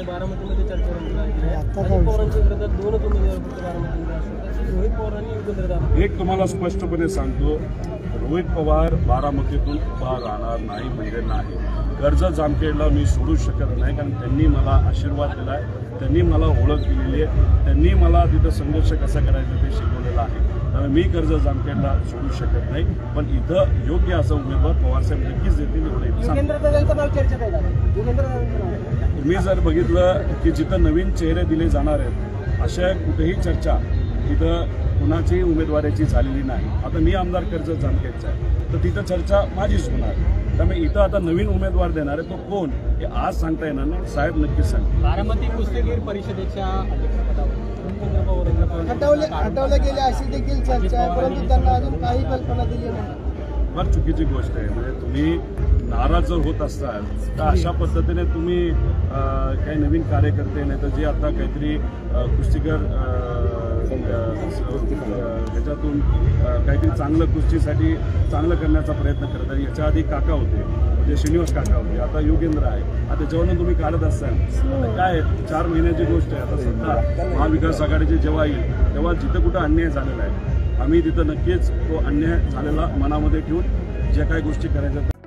बारामतीमध्ये चर्चा रोहित पवारांनी एक तुम्हाला स्पष्टपणे सांगतो, रोहित पवार बारामतीतून उभा राहणार नाही म्हणजे नाही. कर्जत जामखेडला मी सोडू शकत नाही, कारण त्यांनी मला आशीर्वाद दिला आहे, त्यांनी मला ओळख दिलेली आहे, त्यांनी मला तिथं संघर्ष कसा करायचा ते शिकवलेलं आहे. त्यामुळे मी कर्जत जामखेडला सोडू शकत नाही, पण इथं योग्य असा उमेदवार पवारसाहेब नक्कीच देतील तुम्ही जर बघितलं की जिथं नवीन चेहरे दिले जाणार आहेत अशा कुठेही चर्चा इथं कुणाची उमेदवाराची झालेली नाही. आता मी आमदार कर्जत जामखेडचा आहे, तर तिथं चर्चा माझीच होणार. त्यामुळे इथं आता नवीन उमेदवार देणार आहे तो कोण हे आज सांगता येणार नाही. साहेब नक्कीच सांगतील. बारामती कुस्तीगीर परिषदेच्या हटवले गेले अशी देखील चर्चा आहे, परंतु त्यांना अजून काही कल्पना दिली नाही. फार चुकीची गोष्ट आहे. म्हणजे तुम्ही नाराज जर होत असाल तर अशा पद्धतीने तुम्ही काही नवीन कार्यकर्ते नाही तर जे आता काहीतरी कुस्तीगर ह्याच्यातून काहीतरी चांगलं कुस्तीसाठी चांगलं करण्याचा प्रयत्न करत आहे. याच्या आधी काका होते, म्हणजे श्रीनिवास काका होते, आता योगेंद्र आहे. आता जेव्हा तुम्ही काढत असाल तर काय 4 महिन्याची गोष्ट आहे. आता सध्या महाविकास आघाडीची जेव्हा येईल तेव्हा जिथं कुठं अन्याय झालेला आहे आम्ही तिथं नक्कीच तो अन्याय झालेला मनामध्ये ठेवून ज्या काही गोष्टी करायच्या